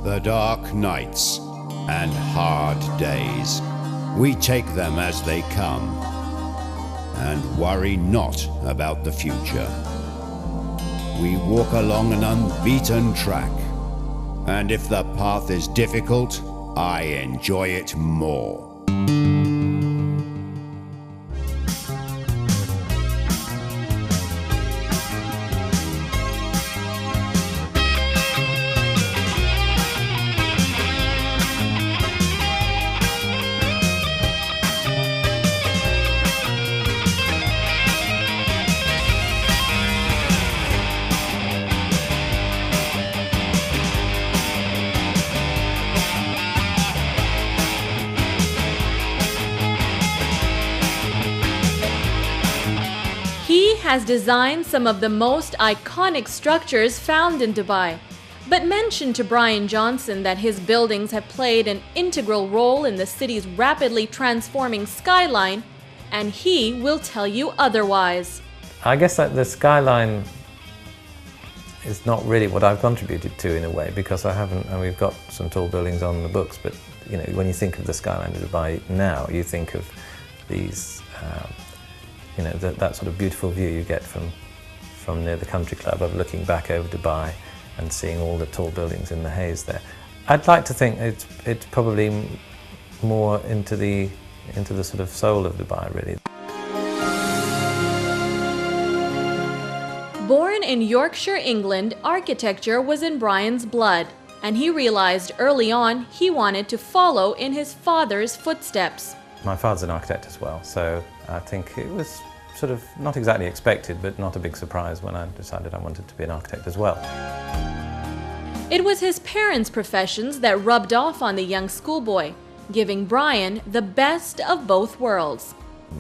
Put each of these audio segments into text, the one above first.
The dark nights and hard days, we take them as they come, and worry not about the future. We walk along an unbeaten track, and if the path is difficult, I enjoy it more. He has designed some of the most iconic structures found in Dubai, but mentioned to Brian Johnson that his buildings have played an integral role in the city's rapidly transforming skyline, and he will tell you otherwise. I guess that the skyline is not really what I've contributed to in a way, because I haven't, and we've got some tall buildings on the books, but you know, when you think of the skyline of Dubai now, you think of these you know, that sort of beautiful view you get from near the country club of looking back over Dubai and seeing all the tall buildings in the haze there. I'd like to think it's probably more into the sort of soul of Dubai, really. Born in Yorkshire, England, architecture was in Brian's blood, and he realized early on he wanted to follow in his father's footsteps. My father's an architect as well, so I think it was sort of not exactly expected, but not a big surprise when I decided I wanted to be an architect as well. It was his parents' professions that rubbed off on the young schoolboy, giving Brian the best of both worlds.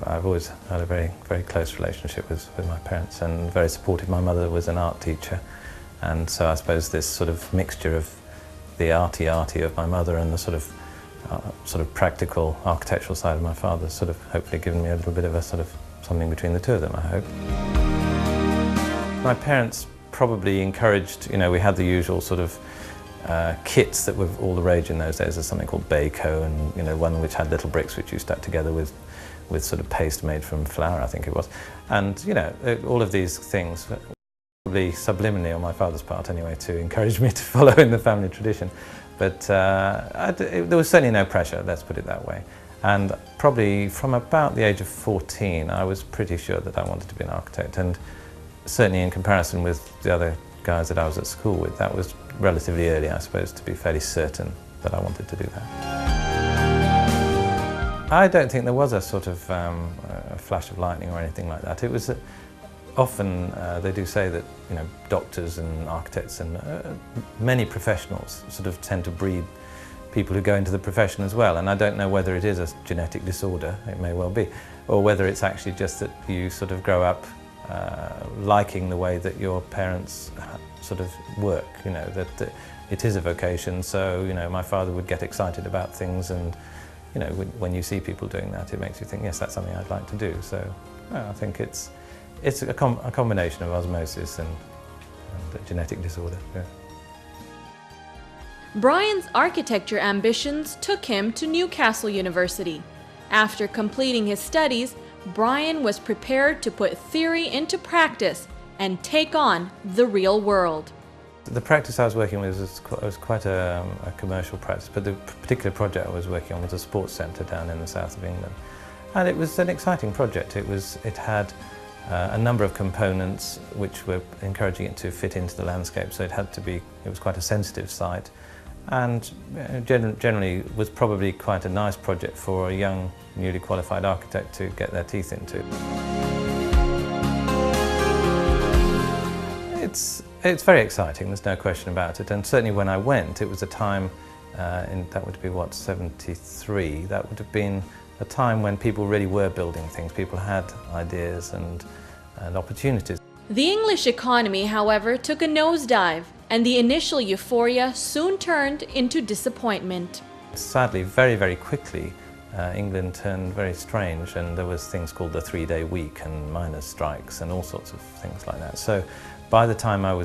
I've always had a very, very close relationship with my parents, and very supportive. My mother was an art teacher, and so I suppose this sort of mixture of the arty of my mother and the sort of practical architectural side of my father sort of hopefully given me a little bit of a sort of something between the two of them, I hope. My parents probably encouraged, you know, we had the usual sort of kits that were all the rage in those days. There's something called Baco, and you know, one which had little bricks which you stuck together with sort of paste made from flour, I think it was. And you know, all of these things, probably subliminally on my father's part anyway, to encourage me to follow in the family tradition. But there was certainly no pressure, let's put it that way. And probably from about the age of 14, I was pretty sure that I wanted to be an architect. And certainly in comparison with the other guys that I was at school with, that was relatively early, I suppose, to be fairly certain that I wanted to do that. I don't think there was a sort of a flash of lightning or anything like that. It was often, they do say that, you know, doctors and architects and many professionals sort of tend to breed people who go into the profession as well, and I don't know whether it is a genetic disorder, it may well be, or whether it's actually just that you sort of grow up liking the way that your parents sort of work, you know, that it is a vocation. So, you know, my father would get excited about things, and you know, when you see people doing that, it makes you think, yes, that's something I'd like to do. So I think it's a combination of osmosis and a genetic disorder. Yeah. Brian's architecture ambitions took him to Newcastle University. After completing his studies, Brian was prepared to put theory into practice and take on the real world. The practice I was working with was quite a commercial practice, but the particular project I was working on was a sports centre down in the south of England. And it was an exciting project. It had a number of components which were encouraging it to fit into the landscape, so it was quite a sensitive site, and generally was probably quite a nice project for a young, newly qualified architect to get their teeth into. It's very exciting, there's no question about it, and certainly when I went, it was a time, that would be what, 73, that would have been a time when people really were building things, people had ideas and opportunities. The English economy, however, took a nosedive, and the initial euphoria soon turned into disappointment. Sadly, very, very quickly, England turned very strange, and there was things called the 3-day week and miners' strikes and all sorts of things like that. So by the time I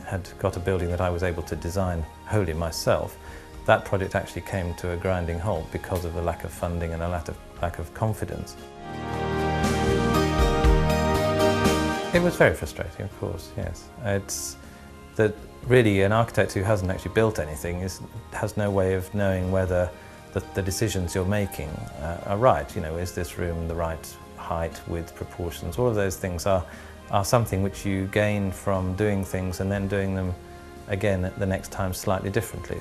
had got a building that I was able to design wholly myself, that project actually came to a grinding halt because of a lack of funding and a lack of confidence. It was very frustrating, of course, yes. It's that really an architect who hasn't actually built anything has no way of knowing whether the decisions you're making are right. You know, is this room the right height, width, proportions? All of those things are something which you gain from doing things and then doing them again at the next time slightly differently.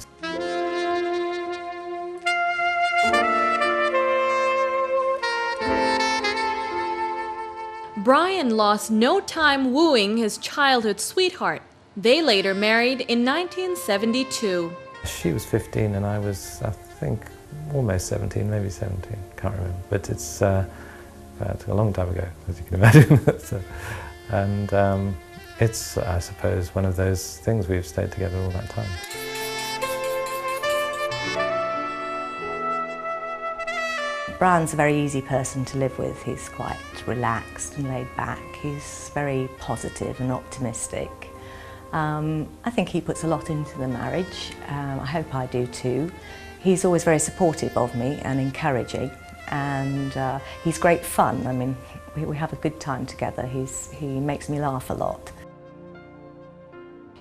Brian lost no time wooing his childhood sweetheart. They later married in 1972. She was 15 and I was, I think, almost 17, maybe 17, can't remember. But it's a long time ago, as you can imagine. So, and it's, I suppose, one of those things we've stayed together all that time. Brian's a very easy person to live with. He's quite relaxed and laid back. He's very positive and optimistic. I think he puts a lot into the marriage. I hope I do too. He's always very supportive of me and encouraging, and he's great fun. I mean, we have a good time together. He makes me laugh a lot.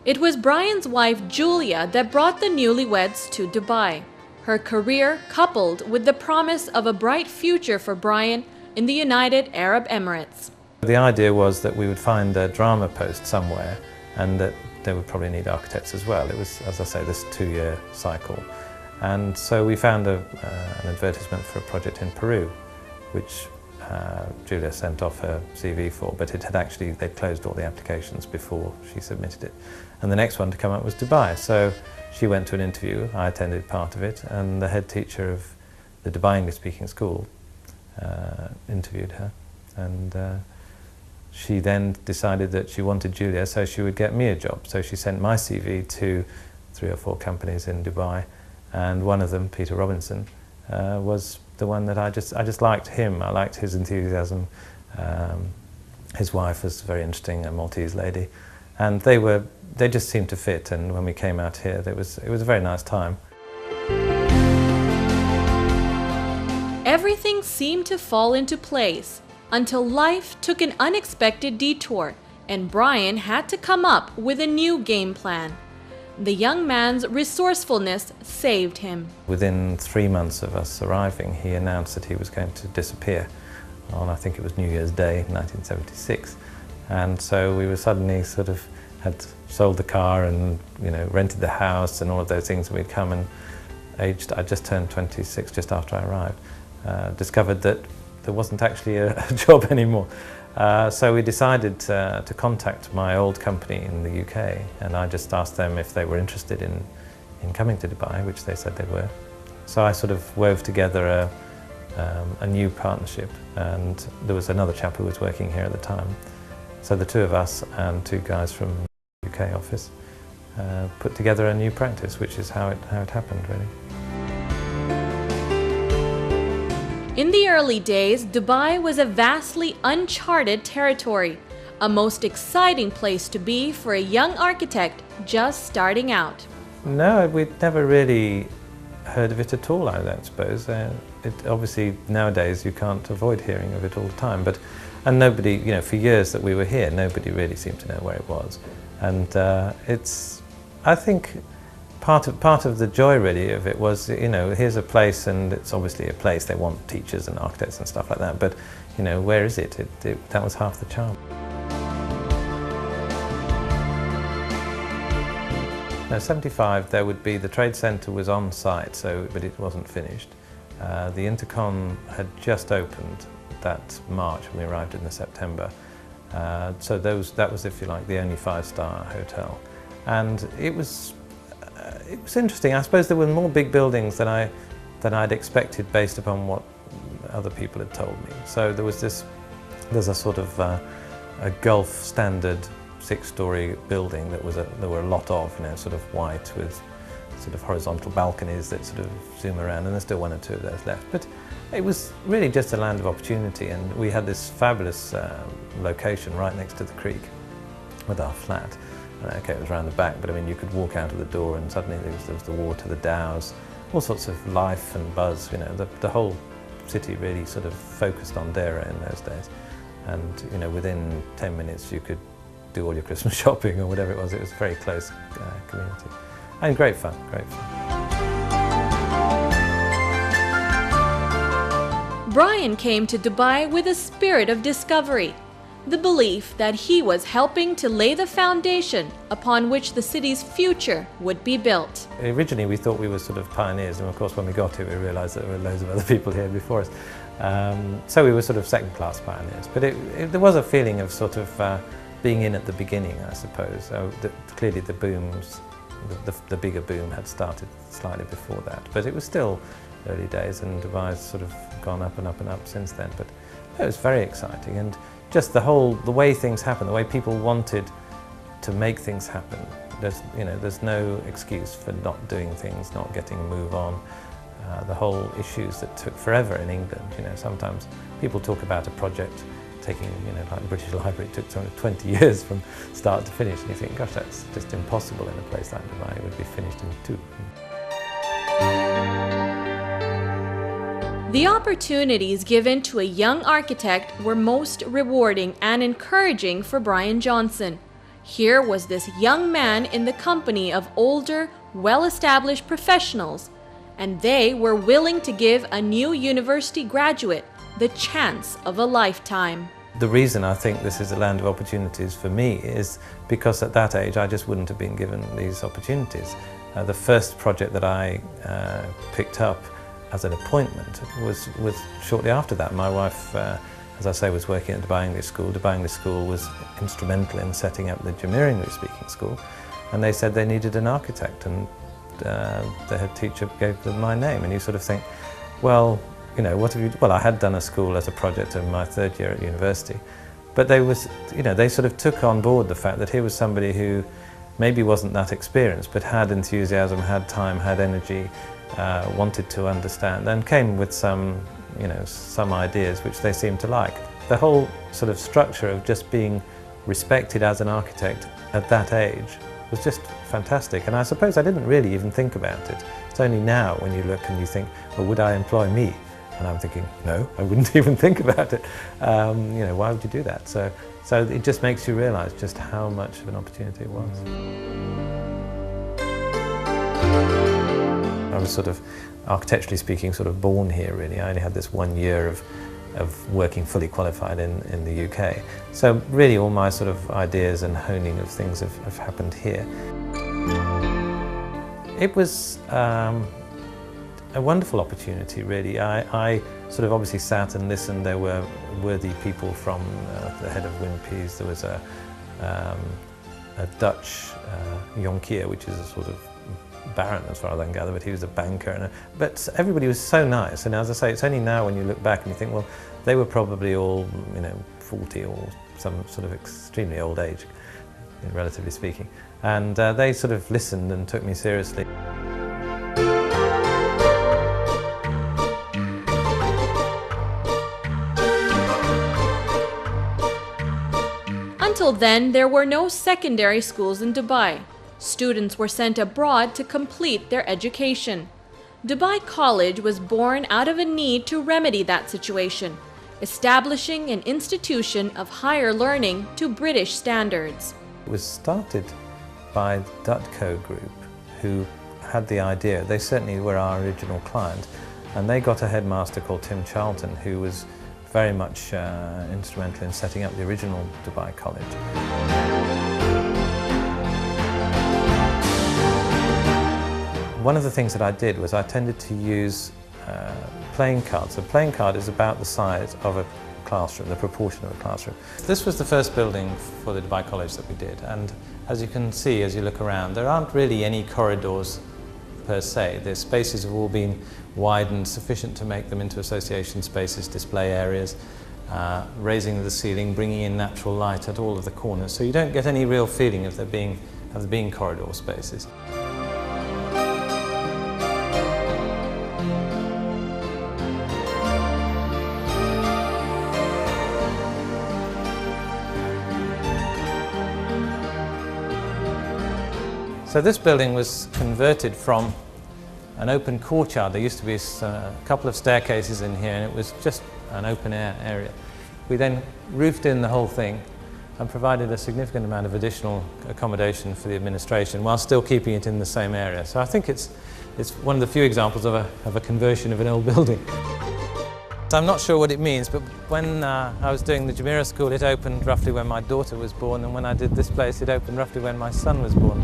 It was Brian's wife Julia that brought the newlyweds to Dubai. Her career coupled with the promise of a bright future for Brian in the United Arab Emirates. The idea was that we would find a drama post somewhere and that they would probably need architects as well. It was, as I say, this 2-year cycle. And so we found an advertisement for a project in Peru, which Julia sent off her CV for, but they'd closed all the applications before she submitted it. And the next one to come up was Dubai. So she went to an interview, I attended part of it, and the head teacher of the Dubai English-speaking school interviewed her. And she then decided that she wanted Julia, so she would get me a job. So she sent my CV to 3 or 4 companies in Dubai, and one of them, Peter Robinson, was the one that I just liked him. I liked his enthusiasm. His wife was very interesting, a Maltese lady, and they just seemed to fit. And when we came out here, it was a very nice time. Everything seemed to fall into place until life took an unexpected detour and Brian had to come up with a new game plan. The young man's resourcefulness saved him. Within 3 months of us arriving, he announced that he was going to disappear on, I think it was New Year's Day, 1976. And so we were suddenly had sold the car and, you know, rented the house and all of those things, and we'd come and I just turned 26 just after I arrived, discovered that there wasn't actually a job anymore. So we decided to contact my old company in the UK, and I just asked them if they were interested in coming to Dubai, which they said they were. So I sort of wove together a new partnership, and there was another chap who was working here at the time. So the 2 of us and 2 guys from the UK office put together a new practice, which is how it happened, really. In the early days, Dubai was a vastly uncharted territory, a most exciting place to be for a young architect just starting out. No, we'd never really heard of it at all, I don't suppose. Obviously, nowadays you can't avoid hearing of it all the time, and nobody, you know, for years that we were here, nobody really seemed to know where it was. And I think, part of the joy really of it was, you know, here's a place, and it's obviously a place, they want teachers and architects and stuff like that, but, you know, where is it? That was half the charm. Now, 75, there would be, the trade centre was on site, but it wasn't finished. The Intercon had just opened that March when we arrived in the September. So that was, if you like, the only 5-star hotel. And it was interesting. I suppose there were more big buildings than I'd expected based upon what other people had told me. So there's a sort of a Gulf standard 6-story building that there were a lot of, you know, sort of white with sort of horizontal balconies that sort of zoom around, and there's still 1 or 2 of those left. But it was really just a land of opportunity, and we had this fabulous location right next to the creek. with our flat. Okay, it was around the back, but I mean, you could walk out of the door and suddenly there was the water, the dow's, all sorts of life and buzz. You know, the whole city really sort of focused on Dera in those days. And you know, within 10 minutes you could do all your Christmas shopping or whatever it was. It was a very close community. And great fun, great fun. Brian came to Dubai with a spirit of discovery, the belief that he was helping to lay the foundation upon which the city's future would be built. Originally we thought we were sort of pioneers, and of course when we got here we realised that there were loads of other people here before us. So we were sort of second-class pioneers, but there was a feeling of sort of being in at the beginning, I suppose. Clearly the booms, the bigger boom had started slightly before that, but it was still early days, and Dubai's sort of gone up and up and up since then. But it was very exciting, and just the way things happen, the way people wanted to make things happen. There's no excuse for not doing things, not getting a move on. The whole issues that took forever in England. You know, sometimes people talk about a project taking, you know, like the British Library, it took 20 years from start to finish, and you think, gosh, that's just impossible in a place like Dubai. It would be finished in 2. The opportunities given to a young architect were most rewarding and encouraging for Brian Johnson. Here was this young man in the company of older, well-established professionals, and they were willing to give a new university graduate the chance of a lifetime. The reason I think this is a land of opportunities for me is because at that age I just wouldn't have been given these opportunities. The first project that I picked up as an appointment was shortly after that. My wife, as I say, was working at Dubai English School. Dubai English School was instrumental in setting up the Jumeirah English speaking school, and they said they needed an architect, and the head teacher gave them my name. And you sort of think, well, you know, what have you? Well, I had done a school as a project in my 3rd year at university, but they sort of took on board the fact that here was somebody who maybe wasn't that experienced, but had enthusiasm, had time, had energy, wanted to understand, and came with some ideas which they seemed to like. The whole sort of structure of just being respected as an architect at that age was just fantastic, and I suppose I didn't really even think about it. It's only now when you look and you think, well, would I employ me? And I'm thinking, no, I wouldn't even think about it. You know, why would you do that? So it just makes you realise just how much of an opportunity it was. I was sort of, architecturally speaking, sort of born here really. I only had this 1 year of working fully qualified in the UK. So really all my sort of ideas and honing of things have happened here. It was a wonderful opportunity really. I sort of obviously sat and listened. There were worthy people from the head of Wimpy's. There was a Dutch Jonkier, which is a sort of baron as far as I can gather, but he was a banker. But everybody was so nice, and as I say, it's only now when you look back and you think, well, they were probably all, you know, 40 or some sort of extremely old age, relatively speaking. And they sort of listened and took me seriously. Until then, there were no secondary schools in Dubai. Students were sent abroad to complete their education. Dubai College was born out of a need to remedy that situation, establishing an institution of higher learning to British standards. It was started by Dutco Group, who had the idea. They certainly were our original client, and they got a headmaster called Tim Charlton, who was very much instrumental in setting up the original Dubai College. One of the things that I did was I tended to use playing cards. A playing card is about the size of a classroom, the proportion of a classroom. This was the first building for the Dubai College that we did, and as you can see as you look around, there aren't really any corridors per se. The spaces have all been widened sufficient to make them into association spaces, display areas, raising the ceiling, bringing in natural light at all of the corners, so you don't get any real feeling of there being corridor spaces. So this building was converted from an open courtyard. There used to be a couple of staircases in here, and it was just an open air area. We then roofed in the whole thing and provided a significant amount of additional accommodation for the administration while still keeping it in the same area. So I think it's one of the few examples of a conversion of an old building. So I'm not sure what it means, but when I was doing the Jumeirah School, it opened roughly when my daughter was born, and when I did this place, it opened roughly when my son was born.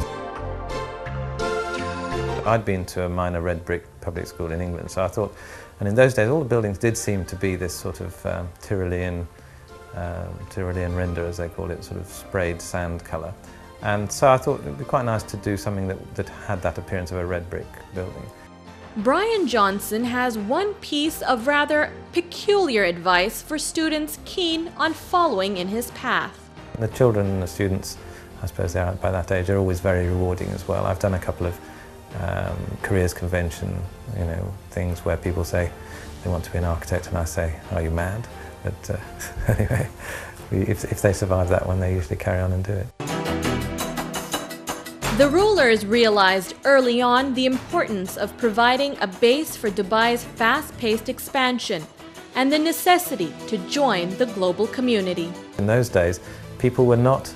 I'd been to a minor red brick public school in England, so I thought, and in those days all the buildings did seem to be this sort of Tyrolean render, as they call it, sort of sprayed sand colour. And so I thought it would be quite nice to do something that had that appearance of a red brick building. Brian Johnson has one piece of rather peculiar advice for students keen on following in his path. The children and the students, I suppose they are by that age, are always very rewarding as well. I've done a couple of careers convention, things where people say they want to be an architect, and I say, "Are you mad?" But anyway, if they survive that one, they usually carry on and do it. The rulers realized early on the importance of providing a base for Dubai's fast-paced expansion and the necessity to join the global community. In those days, people were not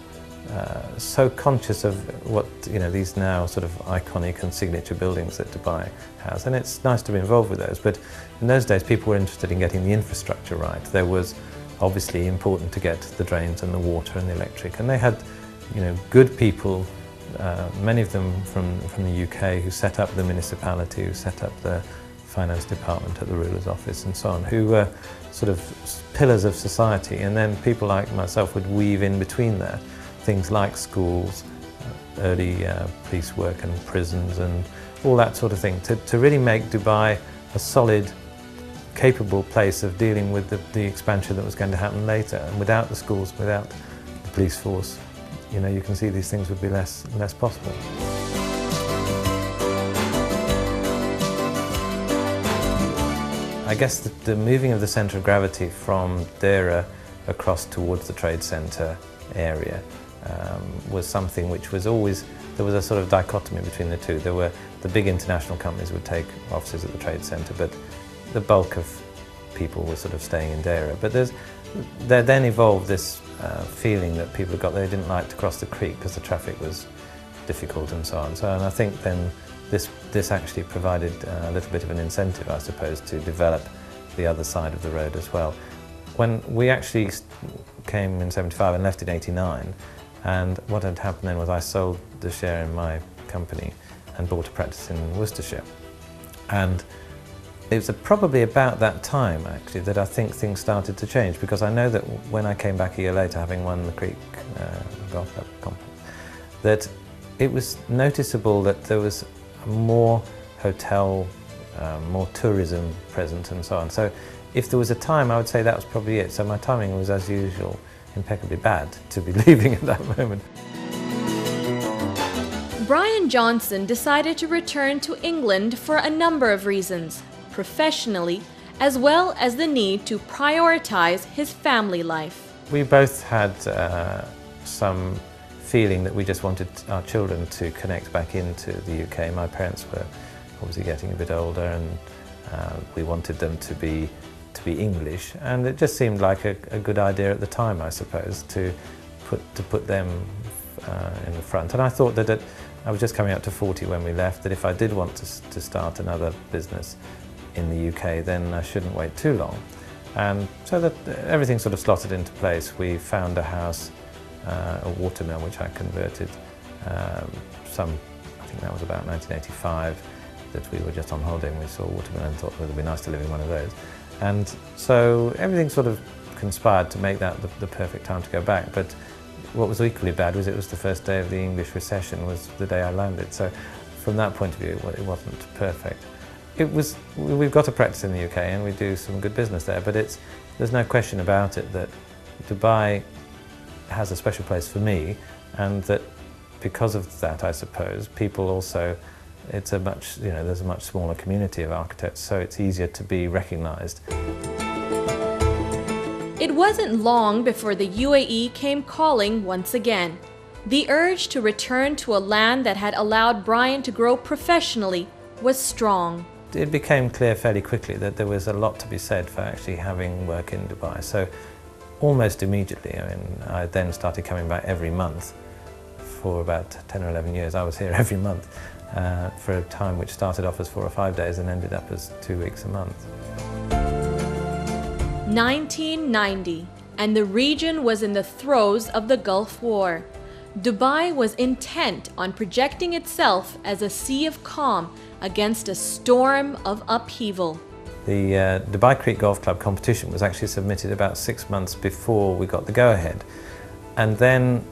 so conscious of what these now sort of iconic and signature buildings that Dubai has, and it's nice to be involved with those, but in those days people were interested in getting the infrastructure right. There was obviously important to get the drains and the water and the electric, and they had good people, many of them from the UK, who set up the municipality, who set up the finance department at the ruler's office and so on, who were sort of pillars of society, and then people like myself would weave in between there. Things like schools, early police work and prisons and all that sort of thing, to really make Dubai a solid, capable place of dealing with the expansion that was going to happen later. And without the schools, without the police force, you can see these things would be less possible. I guess the moving of the centre of gravity from Deira across towards the trade centre area was something which was always, there was a sort of dichotomy between the two. There were the big international companies would take offices at the trade centre, but the bulk of people were sort of staying in Deira. But there then evolved this feeling that people got they didn't like to cross the creek because the traffic was difficult and so on. And I think then this actually provided a little bit of an incentive, I suppose, to develop the other side of the road as well. When we actually came in '75 and left in '89, and what had happened then was I sold the share in my company and bought a practice in Worcestershire. And it was probably about that time, actually, that I think things started to change, because I know that when I came back a year later, having won the Creek Golf Club conference, that it was noticeable that there was more hotel, more tourism present and so on. So if there was a time, I would say that was probably it. So my timing was, as usual, impeccably bad to be leaving at that moment. Brian Johnson decided to return to England for a number of reasons, professionally, as well as the need to prioritize his family life. We both had some feeling that we just wanted our children to connect back into the UK. My parents were obviously getting a bit older, and we wanted them to be English, and it just seemed like a good idea at the time, I suppose, to put them in the front. And I thought that I was just coming up to 40 when we left, that if I did want to start another business in the UK, then I shouldn't wait too long. And so that everything sort of slotted into place. We found a house, a watermill, which I converted I think that was about 1985, that we were just on holiday and we saw a watermill and thought it would be nice to live in one of those. And so everything sort of conspired to make that the perfect time to go back. But what was equally bad was it was the first day of the English recession, was the day I landed. So from that point of view, it wasn't perfect. We've got a practice in the UK and we do some good business there, but there's no question about it that Dubai has a special place for me, and that because of that, I suppose, people also, there's a much smaller community of architects, so it's easier to be recognised. It wasn't long before the UAE came calling once again. The urge to return to a land that had allowed Brian to grow professionally was strong. It became clear fairly quickly that there was a lot to be said for actually having work in Dubai. So almost immediately, I then started coming back every month. For about 10 or 11 years, I was here every month for a time which started off as 4 or 5 days and ended up as 2 weeks a month. 1990, and the region was in the throes of the Gulf War. Dubai was intent on projecting itself as a sea of calm against a storm of upheaval. The Dubai Creek Golf Club competition was actually submitted about 6 months before we got the go-ahead. And then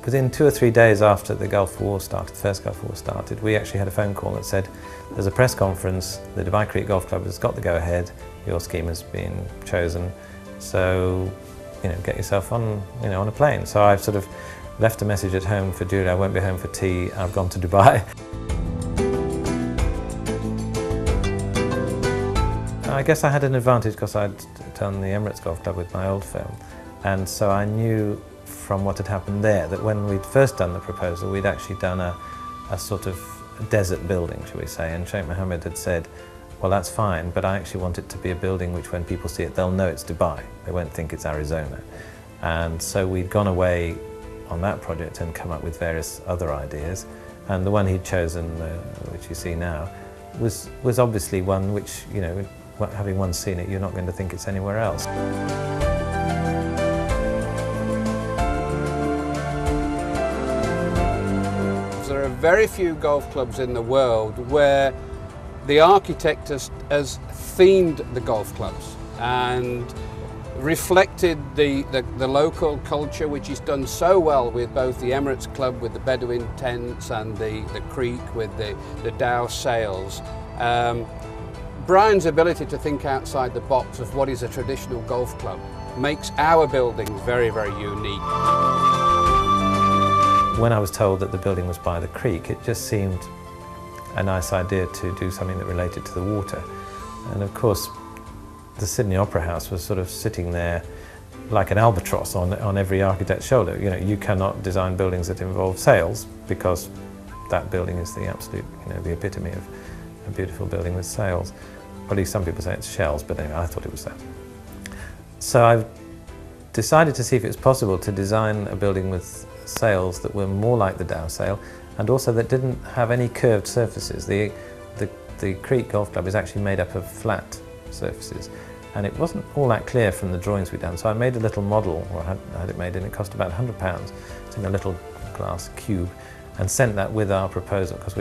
within 2 or 3 days after the Gulf War started, the first Gulf War started, we actually had a phone call that said, there's a press conference, the Dubai Creek Golf Club has got the go-ahead, your scheme has been chosen, so get yourself on, on a plane. So I've sort of left a message at home for Julie, I won't be home for tea, I've gone to Dubai. I guess I had an advantage because I'd done the Emirates Golf Club with my old firm, and so I knew from what had happened there that when we'd first done the proposal, we'd actually done a sort of desert building, shall we say, and Sheikh Mohammed had said, well, that's fine, but I actually want it to be a building which when people see it, they'll know it's Dubai. They won't think it's Arizona. And so we'd gone away on that project and come up with various other ideas. And the one he'd chosen, which you see now, was obviously one which, having once seen it, you're not going to think it's anywhere else. There are very few golf clubs in the world where the architect has themed the golf clubs and reflected the local culture, which he's done so well with both the Emirates Club with the Bedouin tents and the Creek with the Dow sails. Brian's ability to think outside the box of what is a traditional golf club makes our buildings very, very unique. When I was told that the building was by the creek, it just seemed a nice idea to do something that related to the water. And of course, the Sydney Opera House was sort of sitting there like an albatross on every architect's shoulder. You cannot design buildings that involve sails because that building is the absolute, the epitome of a beautiful building with sails. Or at least some people say it's shells, but anyway, I thought it was that. So I decided to see if it was possible to design a building with sails that were more like the Dow sail and also that didn't have any curved surfaces. The Creek Golf Club is actually made up of flat surfaces, and it wasn't all that clear from the drawings we'd done. So I made a little model, or had it made, and it cost about £100. It's in a little glass cube, and sent that with our proposal because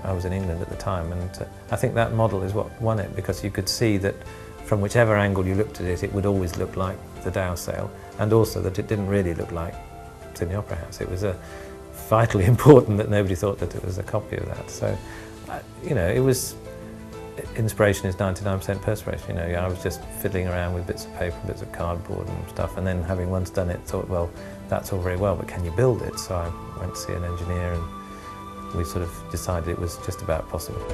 I was in England at the time, and I think that model is what won it because you could see that from whichever angle you looked at it, it would always look like the Dow sail, and also that it didn't really look like Sydney Opera House. It was vitally important that nobody thought that it was a copy of that. So, it was, inspiration is 99% perspiration. I was just fiddling around with bits of paper, bits of cardboard and stuff, and then having once done it, thought, well, that's all very well, but can you build it? So I went to see an engineer, and we sort of decided it was just about possible.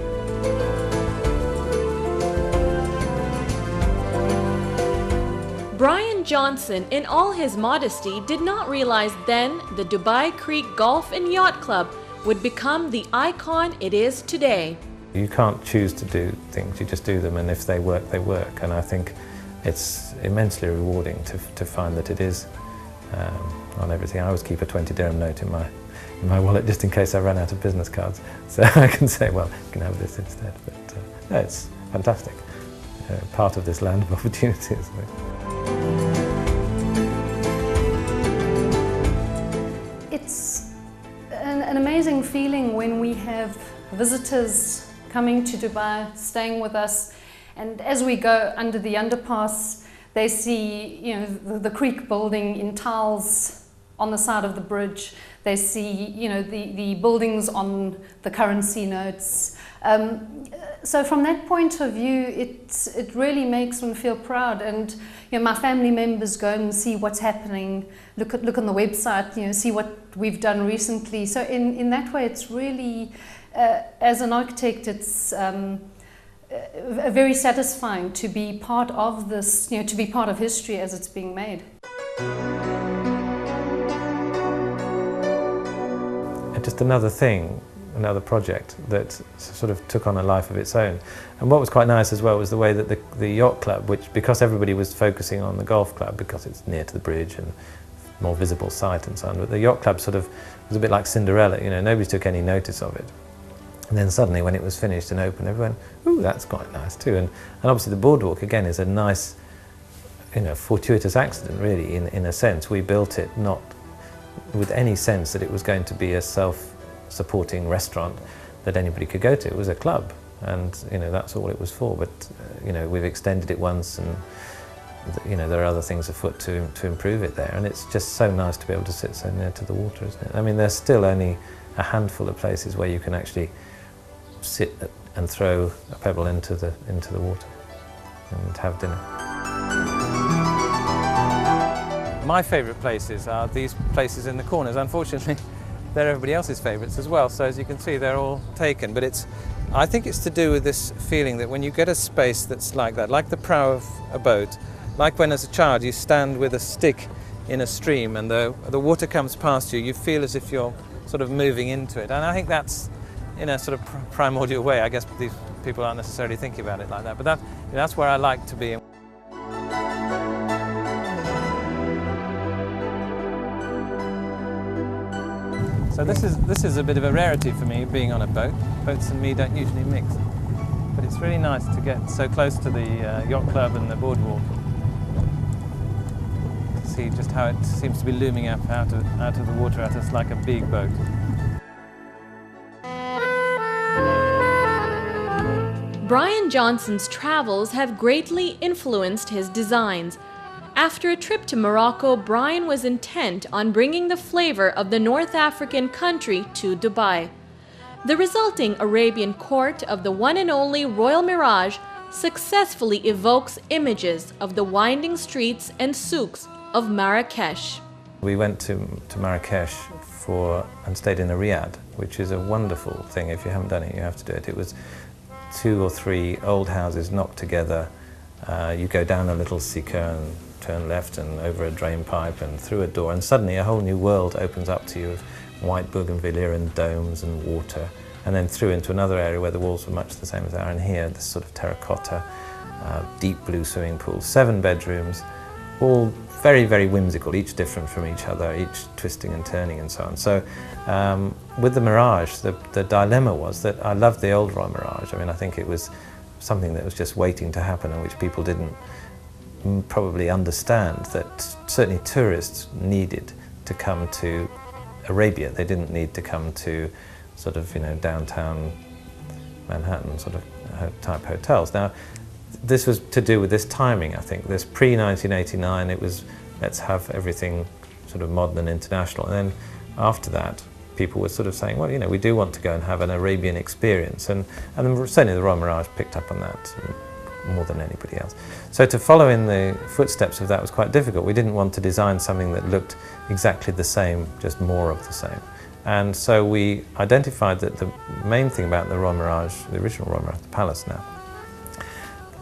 Brian Johnson, in all his modesty, did not realize then the Dubai Creek Golf and Yacht Club would become the icon it is today. You can't choose to do things, you just do them, and if they work, they work. And I think it's immensely rewarding to find that it is on everything. I always keep a 20 dirham note in my wallet just in case I run out of business cards. So I can say, well, you can have this instead. But no, it's fantastic. Part of this land of opportunity, isn't it? It's an amazing feeling when we have visitors coming to Dubai, staying with us, and as we go under the underpass, they see the Creek building in tiles on the side of the bridge. They see the buildings on the currency notes. So from that point of view, it really makes them feel proud. And my family members go and see what's happening, look on the website, see what we've done recently. So in that way, it's really, as an architect, it's very satisfying to be part of this, to be part of history as it's being made. just another thing, another project that sort of took on a life of its own. And what was quite nice as well was the way that the yacht club, which, because everybody was focusing on the golf club because it's near to the bridge and more visible sight and so on, but the yacht club sort of was a bit like Cinderella, you know, nobody took any notice of it. And then suddenly when it was finished and open, everyone, ooh, that's quite nice too. And obviously the boardwalk again is a nice, you know, fortuitous accident really in a sense. We built it not with any sense that it was going to be a self-supporting restaurant that anybody could go to. It was a club, and you know, that's all it was for. But you know, we've extended it once, and you know, there are other things afoot to improve it there, and it's just so nice to be able to sit so near to the water, isn't it? I mean, there's still only a handful of places where you can actually sit and throw a pebble into the water and have dinner. My favourite places are these places in the corners. Unfortunately, they're everybody else's favourites as well, so as you can see, they're all taken. But I think it's to do with this feeling that when you get a space that's like that, like the prow of a boat, like when as a child you stand with a stick in a stream and the water comes past you, you feel as if you're sort of moving into it. And I think that's in a sort of primordial way. I guess these people aren't necessarily thinking about it like that, but that's where I like to be. So this is a bit of a rarity for me, being on a boat. Boats and me don't usually mix. But it's really nice to get so close to the yacht club and the boardwalk. To see just how it seems to be looming up out of the water at us like a big boat. Brian Johnson's travels have greatly influenced his designs. After a trip to Morocco, Brian was intent on bringing the flavor of the North African country to Dubai. The resulting Arabian court of the one and only Royal Mirage successfully evokes images of the winding streets and souks of Marrakesh. We went to Marrakesh and stayed in a riad, which is a wonderful thing. If you haven't done it, you have to do it. It was 2 or 3 old houses knocked together. You go down a little sikha and turn left and over a drain pipe and through a door, and suddenly a whole new world opens up to you of white bougainvillea and domes and water, and then through into another area where the walls were much the same as ours, and here this sort of terracotta, deep blue swimming pool, 7 bedrooms, all very, very whimsical, each different from each other, each twisting and turning and so on. So with the Mirage, the dilemma was that I loved the old Royal Mirage. I mean, I think it was something that was just waiting to happen and which people didn't probably understand, that certainly tourists needed to come to Arabia. They didn't need to come to sort of, you know, downtown Manhattan sort of type hotels. Now, this was to do with this timing, I think. This pre-1989, it was, let's have everything sort of modern and international. And then after that, people were sort of saying, well, you know, we do want to go and have an Arabian experience. And certainly the Royal Mirage picked up on that more than anybody else. So to follow in the footsteps of that was quite difficult. We didn't want to design something that looked exactly the same, just more of the same. And so we identified that the main thing about the Royal Mirage, the original Royal Mirage, the Palace now,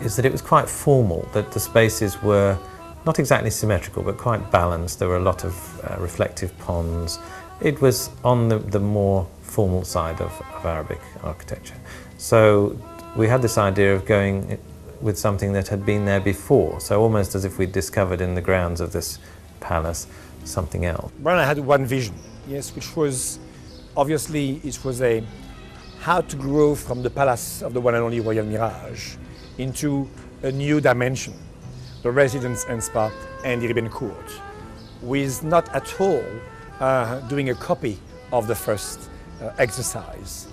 is that it was quite formal, that the spaces were not exactly symmetrical, but quite balanced. There were a lot of reflective ponds. It was on the more formal side of Arabic architecture. So we had this idea of going with something that had been there before, so almost as if we'd discovered in the grounds of this palace something else. Brian had one vision, yes, which was, obviously, it was how to grow from the palace of the one and only Royal Mirage into a new dimension, the residence and spa and the Arabian court, with not at all doing a copy of the first exercise,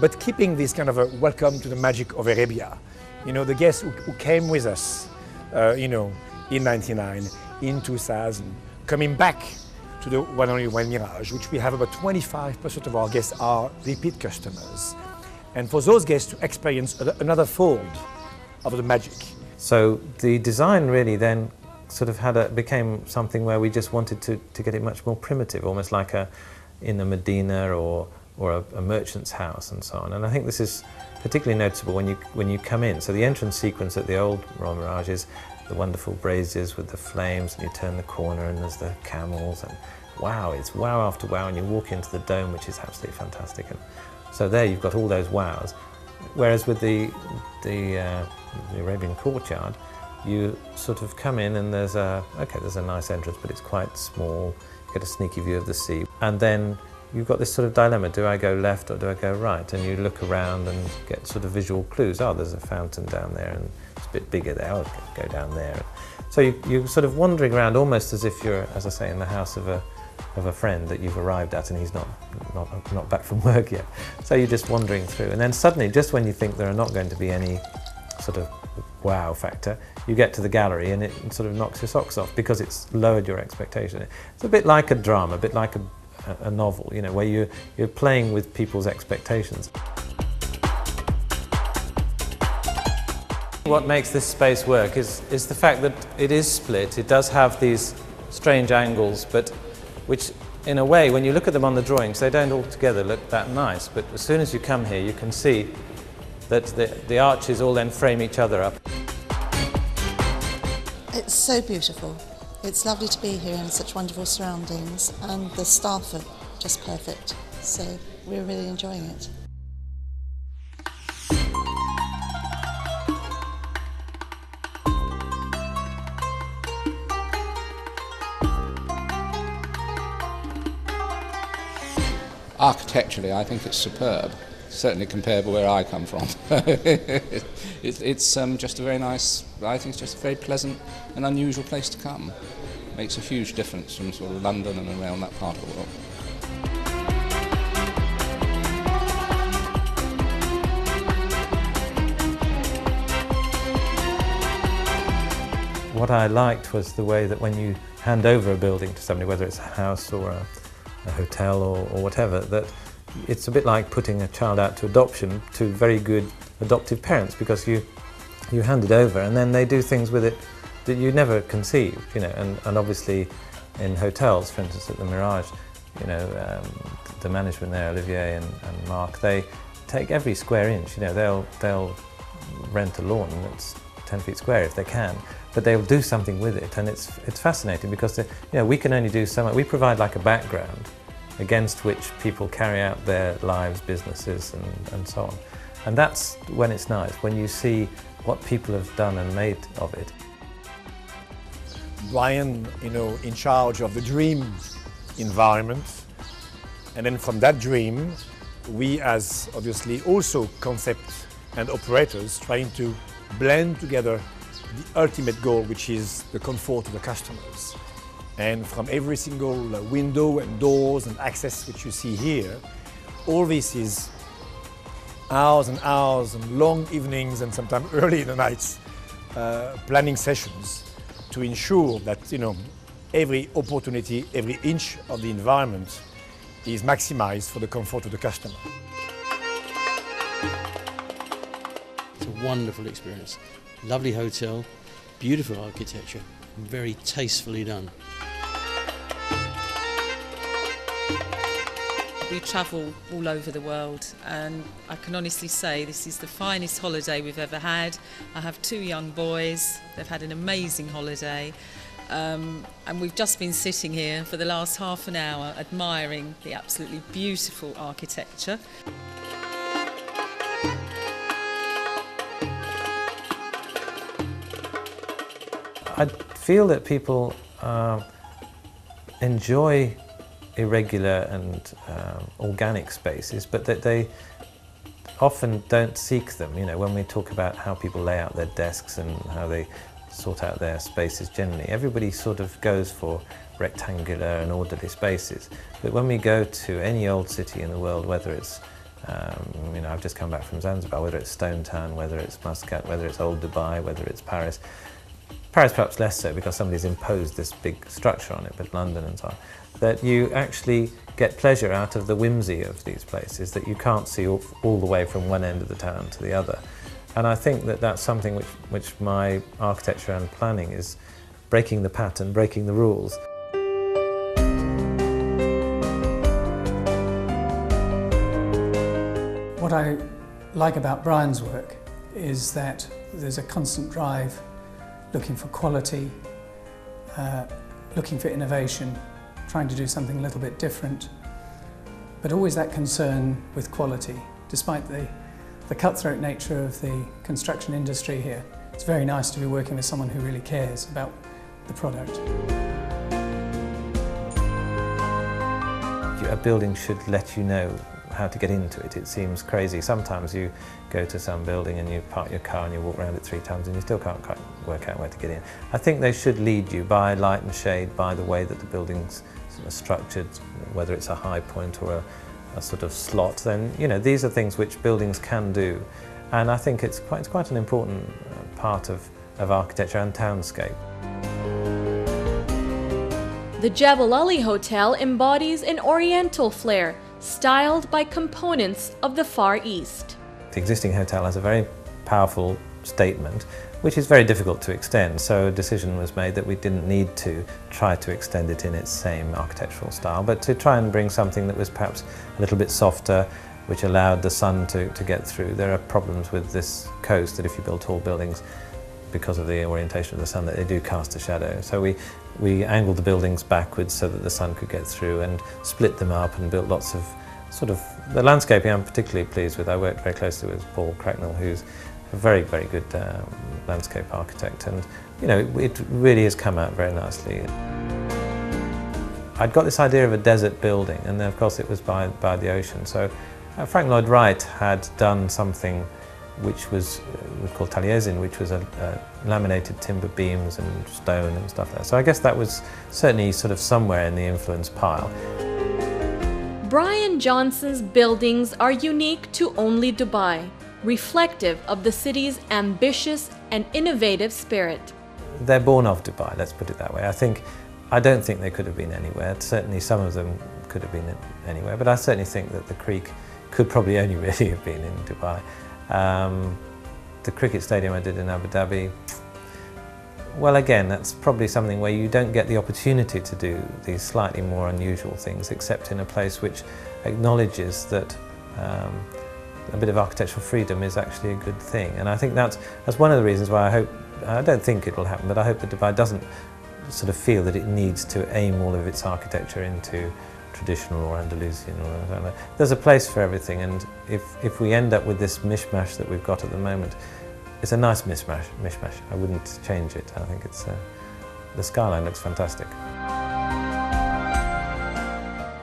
but keeping this kind of a welcome to the magic of Arabia. You know, the guests who came with us, you know, in '99, in 2000, coming back to the one and only Royal Mirage, which we have about 25% of our guests are repeat customers. And for those guests to experience another fold of the magic. So the design really then sort of became something where we just wanted to get it much more primitive, almost like in a Medina or a merchant's house and so on. And I think this is particularly noticeable when you come in. So the entrance sequence at the old Royal Mirage is the wonderful braziers with the flames, and you turn the corner and there's the camels, wow, it's wow after wow, and you walk into the dome, which is absolutely fantastic. And so there you've got all those wows. Whereas with the Arabian Courtyard, you sort of come in and there's a nice entrance, but it's quite small. You get a sneaky view of the sea. And then you've got this sort of dilemma, do I go left or do I go right? And you look around and get sort of visual clues. Oh, there's a fountain down there and it's a bit bigger there, I'll go down there. So you're sort of wandering around almost as if you're, as I say, in the house of a friend that you've arrived at and he's not back from work yet. So you're just wandering through, and then suddenly, just when you think there are not going to be any sort of wow factor, you get to the gallery and it sort of knocks your socks off because it's lowered your expectation. It's a bit like a drama, a bit like a novel, you know, where you're playing with people's expectations. What makes this space work is the fact that it is split. It does have these strange angles, but which in a way, when you look at them on the drawings, they don't altogether look that nice. But as soon as you come here, you can see that the arches all then frame each other up. It's so beautiful. It's lovely to be here in such wonderful surroundings, and the staff are just perfect. So we're really enjoying it. Architecturally, I think it's superb, certainly compared with where I come from. It's just a very nice, I think it's just a very pleasant and unusual place to come. Makes a huge difference from sort of London and around that part of the world. What I liked was the way that when you hand over a building to somebody, whether it's a house or a hotel or whatever, that it's a bit like putting a child out to adoption to very good adoptive parents, because you hand it over and then they do things with it that you never conceived, you know. And obviously in hotels, for instance at the Mirage, you know, the management there, Olivier and Mark, they take every square inch, you know. They'll rent a lawn that's 10 feet square if they can, but they'll do something with it, and it's fascinating because you know, we can only do so much. We provide like a background against which people carry out their lives, businesses and so on. And that's when it's nice, when you see what people have done and made of it. Brian, you know, in charge of the dream environment, and then from that dream, we as obviously also concept and operators trying to blend together the ultimate goal, which is the comfort of the customers. And from every single window and doors and access which you see here, all this is hours and hours and long evenings and sometimes early in the nights planning sessions to ensure that, you know, every opportunity, every inch of the environment is maximized for the comfort of the customer. It's a wonderful experience. Lovely hotel, beautiful architecture, very tastefully done. We travel all over the world, and I can honestly say this is the finest holiday we've ever had. I have 2 young boys, they've had an amazing holiday, and we've just been sitting here for the last half an hour admiring the absolutely beautiful architecture. I feel that people enjoy irregular and organic spaces, but that they often don't seek them. You know, when we talk about how people lay out their desks and how they sort out their spaces generally, everybody sort of goes for rectangular and orderly spaces. But when we go to any old city in the world, whether it's you know, I've just come back from Zanzibar, whether it's Stone Town, whether it's Muscat, whether it's Old Dubai, whether it's Paris perhaps less so because somebody's imposed this big structure on it, but London and so on, that you actually get pleasure out of the whimsy of these places that you can't see all the way from one end of the town to the other. And I think that that's something which my architecture and planning is breaking the pattern, breaking the rules. What I like about Brian's work is that there's a constant drive looking for quality, looking for innovation, trying to do something a little bit different, but always that concern with quality. Despite the cutthroat nature of the construction industry here, it's very nice to be working with someone who really cares about the product. A building should let you know how to get into it. It seems crazy. Sometimes you go to some building and you park your car and you walk around it 3 times and you still can't quite work out where to get in. I think they should lead you by light and shade, by the way that the building's sort of structured, whether it's a high point or a sort of slot. Then, you know, these are things which buildings can do, and I think it's quite an important part of architecture and townscape. The Jebel Ali Hotel embodies an oriental flair, styled by components of the Far East. The existing hotel has a very powerful statement, which is very difficult to extend, so a decision was made that we didn't need to try to extend it in its same architectural style, but to try and bring something that was perhaps a little bit softer, which allowed the sun to get through. There are problems with this coast that if you build tall buildings, because of the orientation of the sun, that they do cast a shadow. So we angled the buildings backwards so that the sun could get through, and split them up and built lots of sort of, the landscaping I'm particularly pleased with. I worked very closely with Paul Cracknell, who's a very, very good landscape architect, and you know, it really has come out very nicely. I'd got this idea of a desert building, and then of course it was by the ocean. So Frank Lloyd Wright had done something which was called Taliesin, which was a laminated timber beams and stone and stuff like that. So I guess that was certainly sort of somewhere in the influence pile. Brian Johnson's buildings are unique to only Dubai, reflective of the city's ambitious and innovative spirit. They're born of Dubai, let's put it that way. I don't think they could have been anywhere. Certainly some of them could have been anywhere, but I certainly think that the Creek could probably only really have been in Dubai. The cricket stadium I did in Abu Dhabi, well, again, that's probably something where you don't get the opportunity to do these slightly more unusual things, except in a place which acknowledges that a bit of architectural freedom is actually a good thing. And I think that's one of the reasons why I don't think it will happen, but I hope that Dubai doesn't sort of feel that it needs to aim all of its architecture into traditional or Andalusian or whatever. There's a place for everything, and if we end up with this mishmash that we've got at the moment, it's a nice mishmash. I wouldn't change it. I think it's the skyline looks fantastic.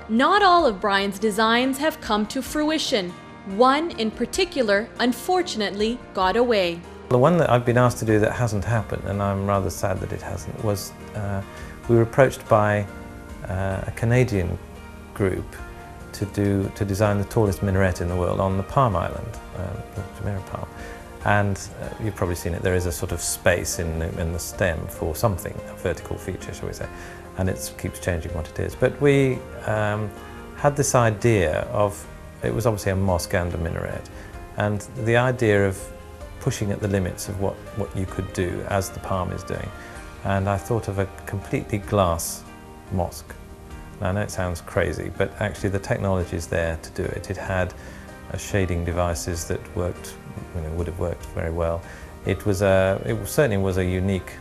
Not all of Brian's designs have come to fruition. One in particular, unfortunately, got away. The one that I've been asked to do that hasn't happened, and I'm rather sad that it hasn't, was we were approached by a Canadian group to design the tallest minaret in the world on the Palm Island, the Jumeirah Palm. And you've probably seen it, there is a sort of space in the stem for something, a vertical feature, shall we say, and it keeps changing what it is. But we had this idea of, it was obviously a mosque and a minaret, and the idea of pushing at the limits of what you could do as the Palm is doing. And I thought of a completely glass mosque. Now, I know it sounds crazy, but actually the technology is there to do it. It had shading devices that worked, would have worked very well. It certainly was a unique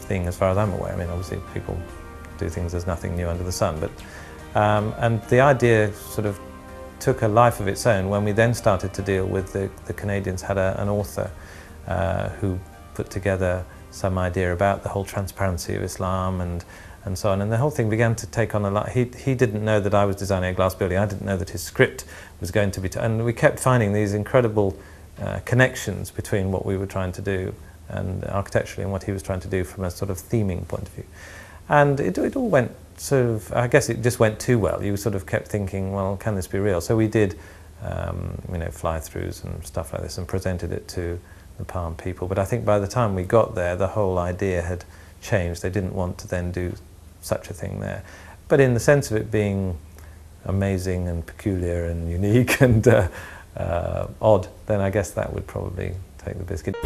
thing as far as I'm aware. I mean, obviously people do things, there's nothing new under the sun, but and the idea sort of took a life of its own when we then started to deal with the Canadians had an author who put together some idea about the whole transparency of Islam and so on, and the whole thing began to take on a lot. He didn't know that I was designing a glass building. I didn't know that his script was going to be, and we kept finding these incredible connections between what we were trying to do and architecturally and what he was trying to do from a sort of theming point of view. And it all went sort of, I guess it just went too well. You sort of kept thinking, well, can this be real? So we did, fly-throughs and stuff like this and presented it to the Palm people. But I think by the time we got there, the whole idea had changed. They didn't want to then do such a thing there. But in the sense of it being amazing and peculiar and unique and odd, then I guess that would probably take the biscuit.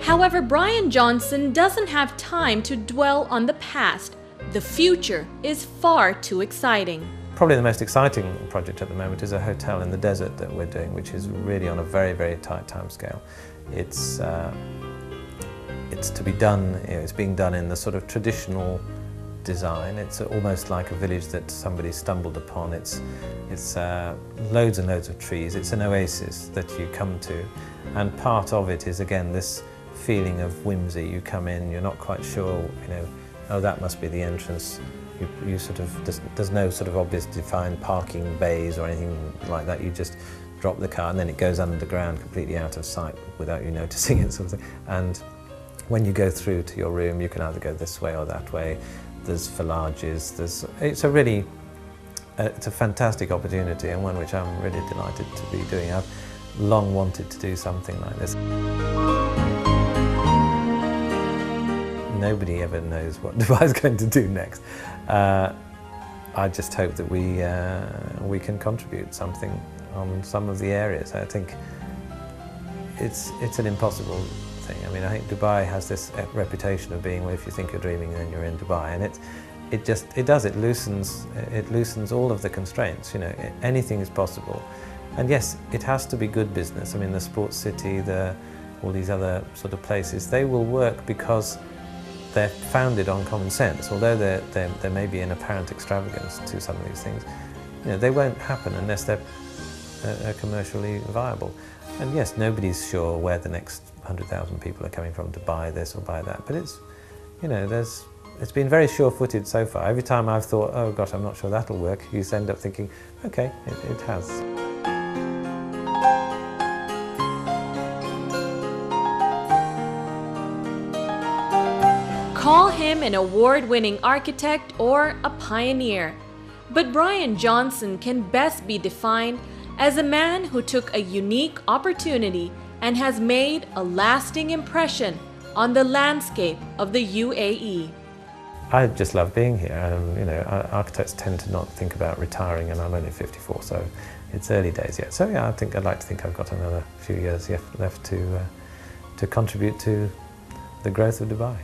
However, Brian Johnson doesn't have time to dwell on the past. The future is far too exciting. Probably the most exciting project at the moment is a hotel in the desert that we're doing, which is really on a very, very tight time scale. It's to be done, it's being done in the sort of traditional design. It's almost like a village that somebody stumbled upon. It's loads and loads of trees. It's an oasis that you come to, and part of it is again this feeling of whimsy. You come in, you're not quite sure, you know, oh, that must be the entrance. You sort of, there's no sort of obvious defined parking bays or anything like that. You just drop the car and then it goes underground, completely out of sight without you noticing it, sort of thing. And when you go through to your room, you can either go this way or that way. There's collages. It's a fantastic opportunity, and one which I'm really delighted to be doing. I've long wanted to do something like this. Nobody ever knows what Dubai is going to do next. I just hope that we can contribute something on some of the areas. I think it's an impossible thing. I mean, I think Dubai has this reputation of being, well, if you think you're dreaming, then you're in Dubai, and it loosens all of the constraints. You know, anything is possible, and yes, it has to be good business. I mean, the Sports City, all these other sort of places, they will work because they're founded on common sense. Although there may be an apparent extravagance to some of these things, you know, they won't happen unless they're commercially viable. And yes, nobody's sure where the next 100,000 people are coming from to buy this or buy that, but it's, you know, it's been very sure-footed so far. Every time I've thought, oh gosh, I'm not sure that'll work, you end up thinking, okay, it has. Call him an award-winning architect or a pioneer, but Brian Johnson can best be defined as a man who took a unique opportunity and has made a lasting impression on the landscape of the UAE. I just love being here. You know, architects tend to not think about retiring, and I'm only 54, so it's early days yet. So yeah, I'd like to think I've got another few years left to contribute to the growth of Dubai.